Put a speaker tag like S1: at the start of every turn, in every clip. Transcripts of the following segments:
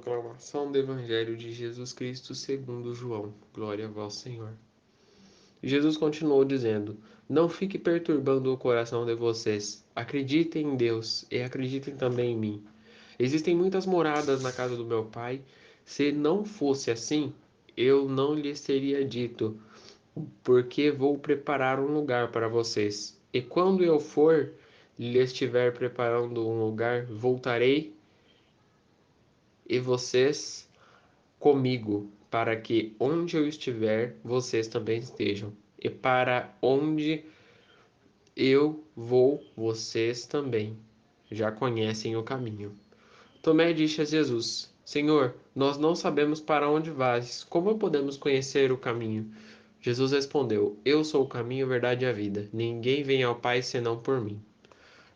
S1: Proclamação do Evangelho de Jesus Cristo segundo João. Glória a vós, Senhor. Jesus continuou dizendo: Não fique perturbando o coração de vocês. Acreditem em Deus e acreditem também em mim. Existem muitas moradas na casa do meu Pai. Se não fosse assim, eu não lhes teria dito, porque vou preparar um lugar para vocês. E quando eu for e lhes estiver preparando um lugar, voltarei e vocês comigo, para que onde eu estiver, vocês também estejam. E para onde eu vou, vocês também já conhecem o caminho. Tomé disse a Jesus: Senhor, nós não sabemos para onde vais. Como podemos conhecer o caminho? Jesus respondeu: Eu sou o caminho, a verdade e a vida. Ninguém vem ao Pai senão por mim.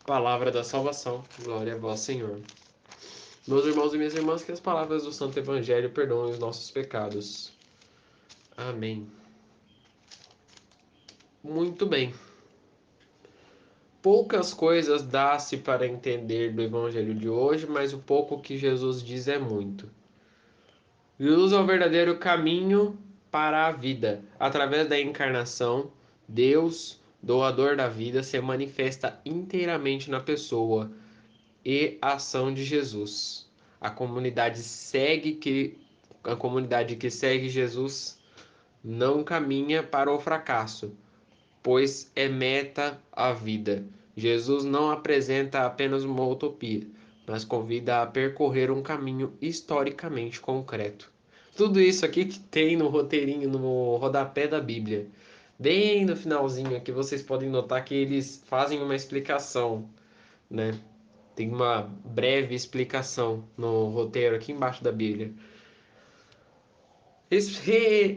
S1: Palavra da salvação. Glória a vós, Senhor. Meus irmãos e minhas irmãs, que as palavras do Santo Evangelho perdoem os nossos pecados. Amém. Muito bem. Poucas coisas dá-se para entender do Evangelho de hoje, mas o pouco que Jesus diz é muito. Jesus é o verdadeiro caminho para a vida. Através da encarnação, Deus, doador da vida, se manifesta inteiramente na pessoa e ação de Jesus. A comunidade que segue Jesus não caminha para o fracasso, pois é meta a vida. Jesus não apresenta apenas uma utopia, mas convida a percorrer um caminho historicamente concreto. Tudo isso aqui que tem no roteirinho, no rodapé da Bíblia. Bem no finalzinho aqui vocês podem notar que eles fazem uma explicação, né? Tem uma breve explicação no roteiro aqui embaixo da Bíblia.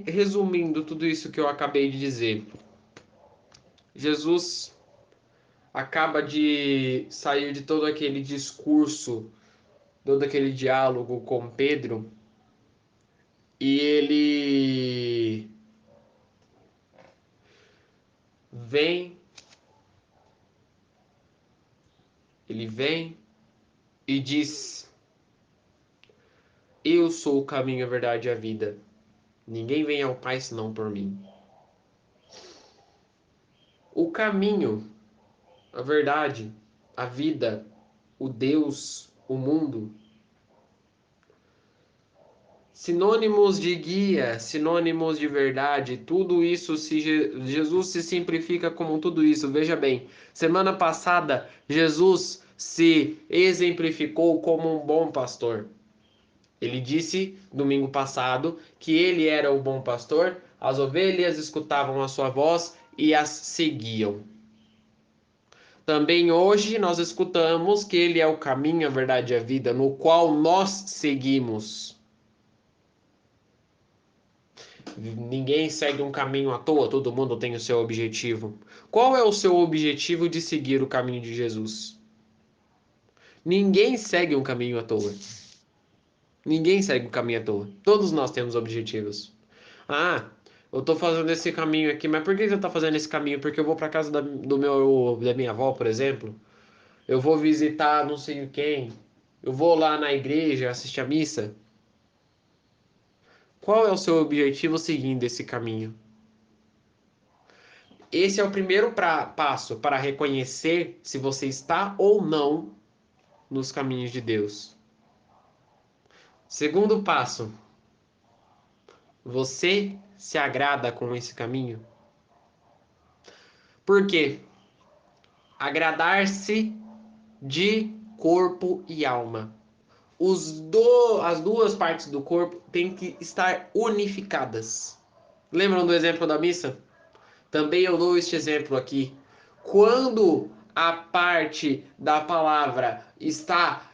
S1: Resumindo tudo isso que eu acabei de dizer, Jesus acaba de sair de todo aquele discurso, todo aquele diálogo com Pedro, e vem, ele vem e diz: Eu sou o caminho, a verdade e a vida. Ninguém vem ao Pai senão por mim. O caminho, a verdade, a vida, o Deus, o mundo, sinônimos de guia, sinônimos de verdade, tudo isso, se Jesus se simplifica como tudo isso. Veja bem, semana passada, Jesus se exemplificou como um bom pastor. Ele disse, domingo passado, que ele era o bom pastor, as ovelhas escutavam a sua voz e as seguiam. Também hoje nós escutamos que ele é o caminho, a verdade e a vida, no qual nós seguimos. Ninguém segue um caminho à toa, todo mundo tem o seu objetivo. Qual é o seu objetivo de seguir o caminho de Jesus? Ninguém segue um caminho à toa. Ninguém segue um caminho à toa. Todos nós temos objetivos. Ah, eu tô fazendo esse caminho aqui, mas por que você tá fazendo esse caminho? Porque eu vou pra casa da minha avó, por exemplo. Eu vou visitar não sei quem. Eu vou lá na igreja assistir a missa. Qual é o seu objetivo seguindo esse caminho? Esse é o primeiro passo para reconhecer se você está ou não nos caminhos de Deus. Segundo passo, você se agrada com esse caminho? Por quê? Agradar-se de corpo e alma. As duas partes do corpo têm que estar unificadas. Lembram do exemplo da missa? Também eu dou este exemplo aqui. Quando a parte da palavra está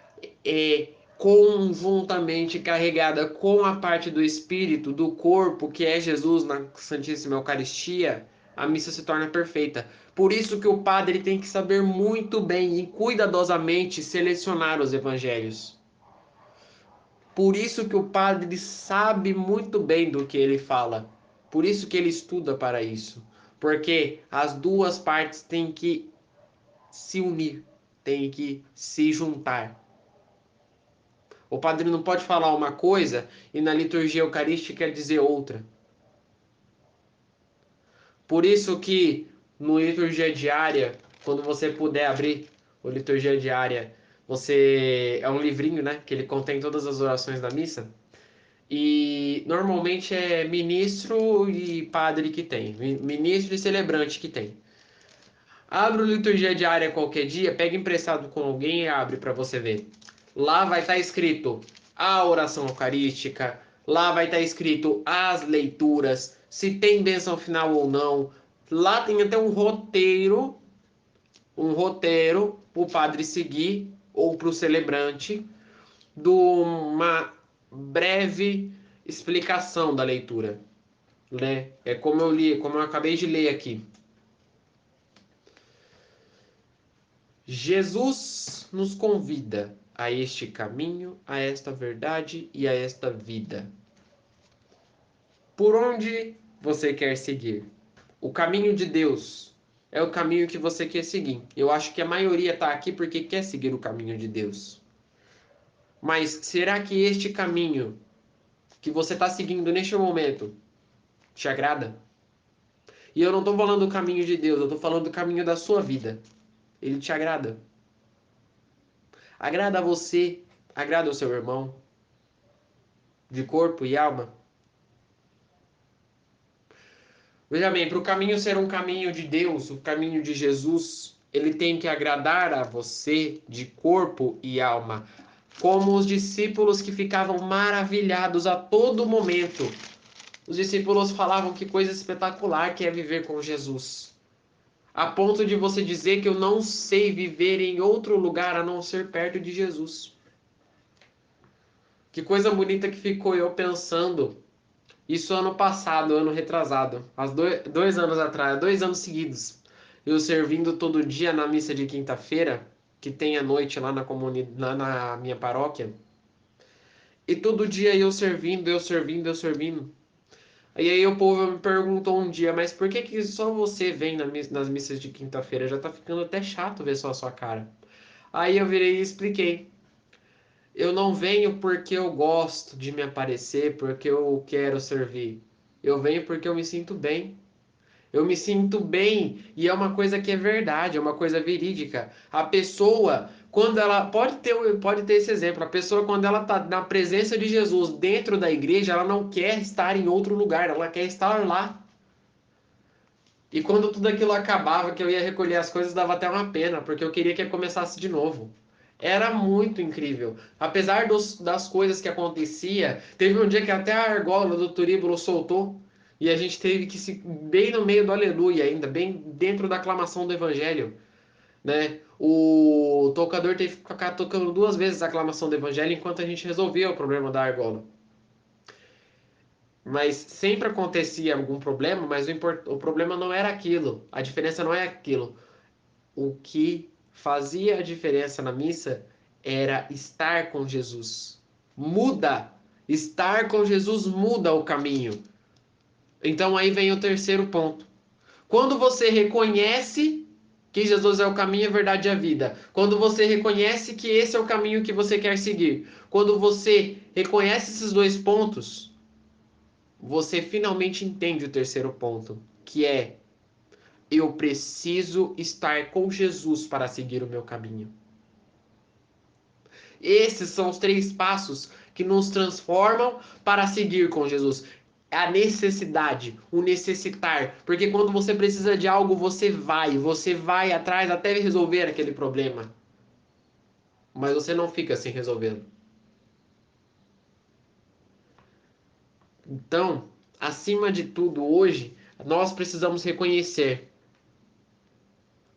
S1: conjuntamente carregada com a parte do espírito, do corpo, que é Jesus na Santíssima Eucaristia, a missa se torna perfeita. Por isso que o padre tem que saber muito bem e cuidadosamente selecionar os evangelhos. Por isso que o padre sabe muito bem do que ele fala. Por isso que ele estuda para isso. Porque as duas partes têm que se unir, têm que se juntar. O padre não pode falar uma coisa e na liturgia eucarística quer dizer outra. Por isso que no liturgia diária, quando você puder abrir o liturgia diária, você é um livrinho, né, que ele contém todas as orações da missa. E normalmente é ministro e padre que tem, ministro e celebrante que tem. Abre o liturgia diária qualquer dia, pega emprestado com alguém e abre para você ver. Lá vai estar escrito a oração eucarística, lá vai estar escrito as leituras, se tem bênção final ou não. Lá tem até um roteiro para o padre seguir ou para o celebrante de uma breve explicação da leitura, né? É como eu li, como eu acabei de ler aqui. Jesus nos convida a este caminho, a esta verdade e a esta vida. Por onde você quer seguir? O caminho de Deus é o caminho que você quer seguir. Eu acho que a maioria está aqui porque quer seguir o caminho de Deus. Mas será que este caminho que você está seguindo neste momento te agrada? E eu não estou falando do caminho de Deus, eu estou falando do caminho da sua vida. Ele te agrada? Agrada a você? Agrada ao seu irmão? De corpo e alma? Veja bem, para o caminho ser um caminho de Deus, o caminho de Jesus, ele tem que agradar a você de corpo e alma, como os discípulos que ficavam maravilhados a todo momento. Os discípulos falavam que coisa espetacular que é viver com Jesus, a ponto de você dizer que eu não sei viver em outro lugar a não ser perto de Jesus. Que coisa bonita que ficou eu pensando. Isso ano passado, ano retrasado, há 2 anos atrás, 2 anos seguidos. Eu servindo todo dia na missa de quinta-feira, que tem à noite lá na comunidade, lá na minha paróquia. E todo dia eu servindo, eu servindo, eu servindo. E aí o povo me perguntou um dia, mas por que que só você vem nas missas de quinta-feira? Já tá ficando até chato ver só a sua cara. Aí eu virei e expliquei. Eu não venho porque eu gosto de me aparecer, porque eu quero servir. Eu venho porque eu me sinto bem. Eu me sinto bem e é uma coisa que é verdade, é uma coisa verídica. A pessoa, quando ela pode ter esse exemplo, a pessoa quando ela está na presença de Jesus dentro da igreja, ela não quer estar em outro lugar, ela quer estar lá. E quando tudo aquilo acabava, que eu ia recolher as coisas, dava até uma pena, porque eu queria que começasse de novo. Era muito incrível. Apesar das coisas que acontecia, teve um dia que até a argola do turíbulo soltou e a gente teve que se bem no meio do aleluia ainda, bem dentro da aclamação do evangelho, né? O tocador teve que ficar tocando 2 vezes a aclamação do evangelho enquanto a gente resolvia o problema da argola. Mas sempre acontecia algum problema, mas o problema não era aquilo. A diferença não é aquilo. O que fazia a diferença na missa era estar com Jesus. Muda. Estar com Jesus muda o caminho. Então aí vem o terceiro ponto. Quando você reconhece que Jesus é o caminho, a verdade e a vida. Quando você reconhece que esse é o caminho que você quer seguir. Quando você reconhece esses 2 pontos, você finalmente entende o terceiro ponto, que é: eu preciso estar com Jesus para seguir o meu caminho. Esses são os 3 passos que nos transformam para seguir com Jesus. A necessidade, o necessitar. Porque quando você precisa de algo, você vai atrás até resolver aquele problema. Mas você não fica sem resolvê-lo. Então, acima de tudo, hoje, nós precisamos reconhecer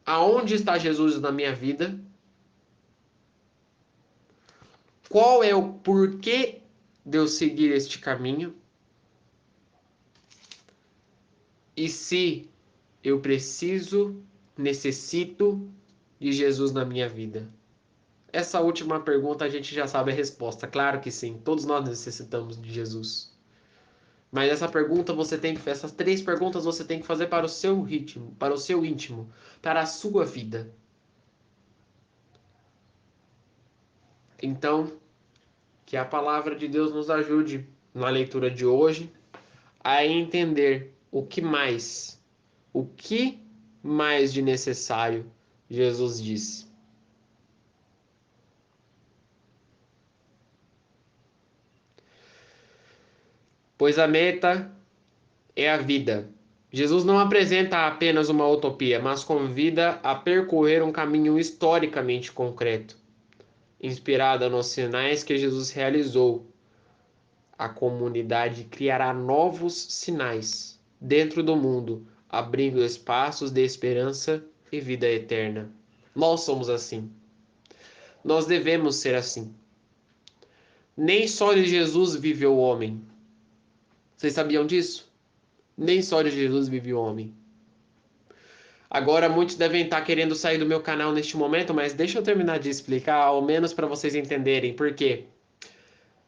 S1: aonde está Jesus na minha vida, qual é o porquê de eu seguir este caminho e se eu necessito de Jesus na minha vida. Essa última pergunta a gente já sabe a resposta. Claro que sim, todos nós necessitamos de Jesus. Mas essa pergunta você tem que, essas 3 perguntas você tem que fazer para o seu ritmo, para o seu íntimo, para a sua vida. Então, Que a palavra de Deus nos ajude na leitura de hoje a entender o que mais de necessário Jesus disse. Pois a meta é a vida. Jesus não apresenta apenas uma utopia, mas convida a percorrer um caminho historicamente concreto, inspirada nos sinais que Jesus realizou. A comunidade criará novos sinais dentro do mundo, abrindo espaços de esperança e vida eterna. Nós somos assim. Nós devemos ser assim. Nem só de Jesus vive o homem. Vocês sabiam disso? Nem só de Jesus vive o homem. Agora muitos devem estar querendo sair do meu canal neste momento, mas deixa eu terminar de explicar, ao menos para vocês entenderem por quê.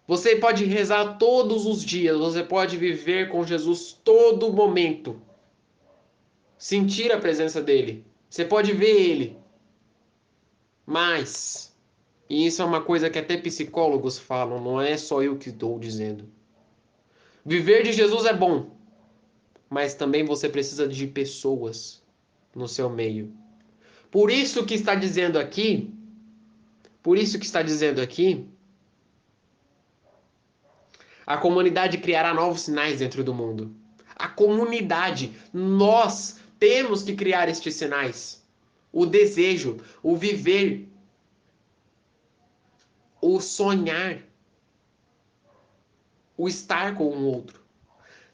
S1: Você pode rezar todos os dias, você pode viver com Jesus todo momento. Sentir a presença dele. Você pode ver ele. Mas, e isso é uma coisa que até psicólogos falam, não é só eu que estou dizendo. Viver de Jesus é bom, mas também você precisa de pessoas no seu meio. Por isso que está dizendo aqui, por isso que está dizendo aqui, a comunidade criará novos sinais dentro do mundo. A comunidade, nós temos que criar estes sinais. O desejo, o viver, o sonhar, o estar com o outro,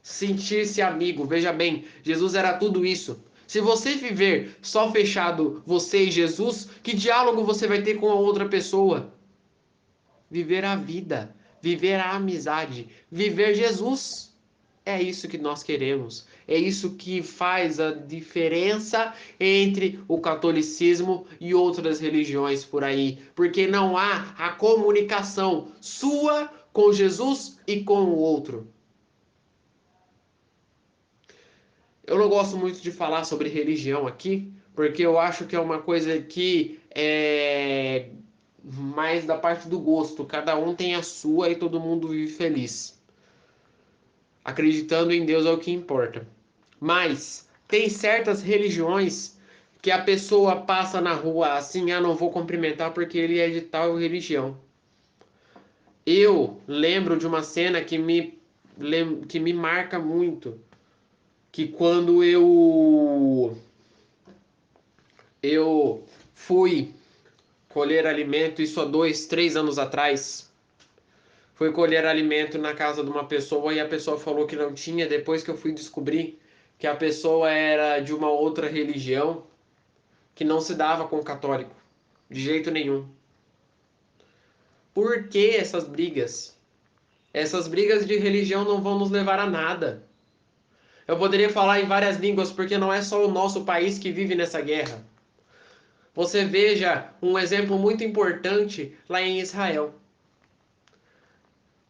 S1: sentir-se amigo. Veja bem, Jesus era tudo isso. Se você viver só fechado, você e Jesus, que diálogo você vai ter com a outra pessoa? Viver a vida, viver a amizade, viver Jesus. É isso que nós queremos. É isso que faz a diferença entre o catolicismo e outras religiões por aí. Porque não há a comunicação sua com Jesus e com o outro. Eu não gosto muito de falar sobre religião aqui, porque eu acho que é uma coisa que é mais da parte do gosto. Cada um tem a sua e todo mundo vive feliz. Acreditando em Deus é o que importa. Mas tem certas religiões que a pessoa passa na rua assim, não vou cumprimentar porque ele é de tal religião. Eu lembro de uma cena que me marca muito, que quando eu fui colher alimento, isso há 2, 3 anos atrás, fui colher alimento na casa de uma pessoa e a pessoa falou que não tinha, depois que eu fui descobrir que a pessoa era de uma outra religião, que não se dava com o católico, de jeito nenhum. Por que essas brigas? Essas brigas de religião não vão nos levar a nada. Eu poderia falar em várias línguas, porque não é só o nosso país que vive nessa guerra. Você veja um exemplo muito importante lá em Israel.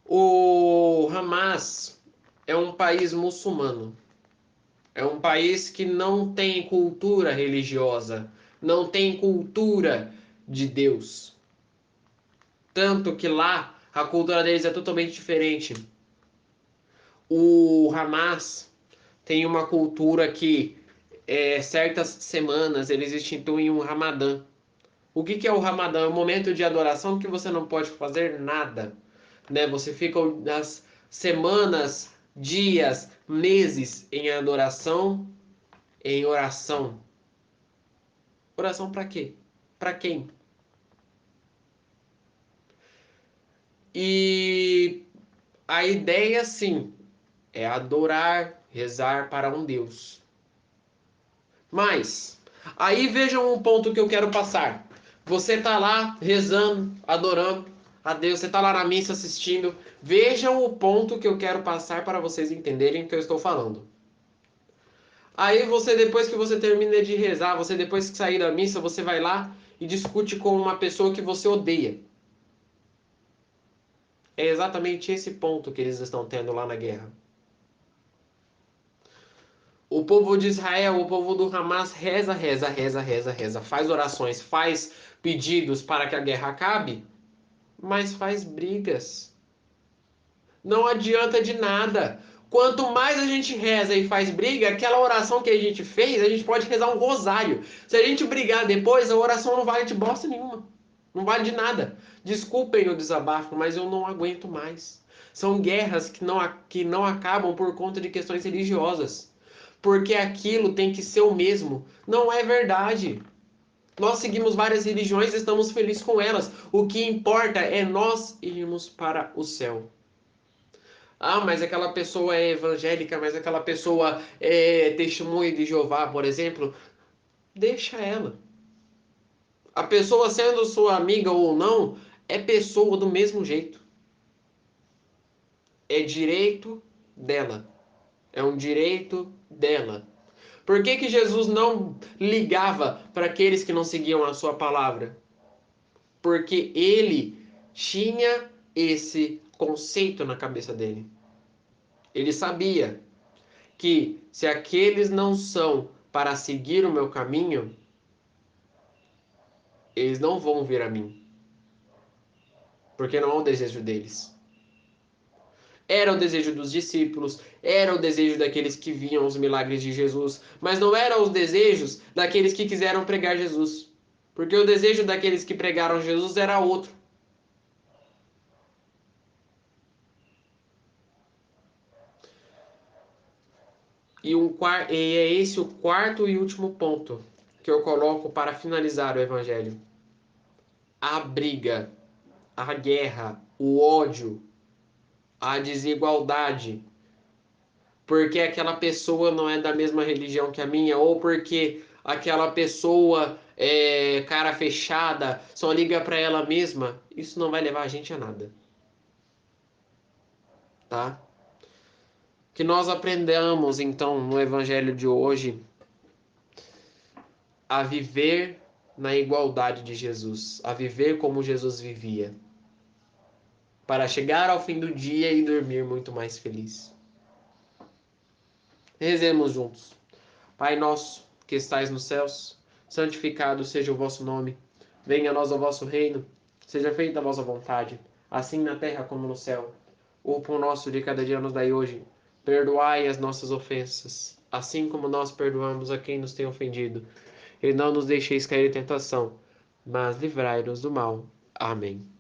S1: O Hamas é um país muçulmano. É um país que não tem cultura religiosa, não tem cultura de Deus. Tanto que lá a cultura deles é totalmente diferente. O Hamas tem uma cultura que certas semanas eles instituem um Ramadã. O que é o Ramadã? É um momento de adoração que você não pode fazer nada, né? Você fica as semanas, dias, meses em adoração, em oração. Oração para quê? Para quem? E a ideia, sim, é adorar, rezar para um Deus. Mas, aí vejam um ponto que eu quero passar. Você está lá rezando, adorando a Deus, você está lá na missa assistindo. Vejam o ponto que eu quero passar para vocês entenderem o que eu estou falando. Aí você, depois que você termina de rezar, você depois que sair da missa, você vai lá e discute com uma pessoa que você odeia. É exatamente esse ponto que eles estão tendo lá na guerra. O povo de Israel, o povo do Hamas reza, reza, reza, reza, reza, faz orações, faz pedidos para que a guerra acabe. mas faz brigas. Não adianta de nada. Quanto mais a gente reza e faz briga, aquela oração que a gente fez, a gente pode rezar um rosário. Se a gente brigar depois, a oração não vale de bosta nenhuma. Não vale de nada. Desculpem o desabafo, mas eu não aguento mais. São guerras que não acabam por conta de questões religiosas. Porque aquilo tem que ser o mesmo. Não é verdade. Nós seguimos várias religiões e estamos felizes com elas. O que importa é nós irmos para o céu. Ah, mas aquela pessoa é evangélica, mas aquela pessoa é testemunha de Jeová, por exemplo. Deixa ela. A pessoa sendo sua amiga ou não, é pessoa do mesmo jeito. É direito dela. É um direito dela. Por que que Jesus não ligava para aqueles que não seguiam a sua palavra? Porque ele tinha esse conceito na cabeça dele. Ele sabia que se aqueles não são para seguir o meu caminho, eles não vão vir a mim, porque não é o desejo deles. Era o desejo dos discípulos, era o desejo daqueles que viam os milagres de Jesus, mas não eram os desejos daqueles que quiseram pregar Jesus, porque o desejo daqueles que pregaram Jesus era outro. E é esse o quarto e último ponto que eu coloco para finalizar o evangelho. A briga, a guerra, o ódio, a desigualdade, porque aquela pessoa não é da mesma religião que a minha, ou porque aquela pessoa é cara fechada, só liga para ela mesma, isso não vai levar a gente a nada, tá? Que nós aprendamos então no evangelho de hoje a viver na igualdade de Jesus, a viver como Jesus vivia, para chegar ao fim do dia e dormir muito mais feliz. Rezemos juntos. Pai nosso, que estais nos céus, santificado seja o vosso nome. Venha a nós o vosso reino. Seja feita a vossa vontade, assim na terra como no céu. O pão nosso de cada dia nos dai hoje. Perdoai as nossas ofensas, assim como nós perdoamos a quem nos tem ofendido. E não nos deixeis cair em tentação, mas livrai-nos do mal. Amém.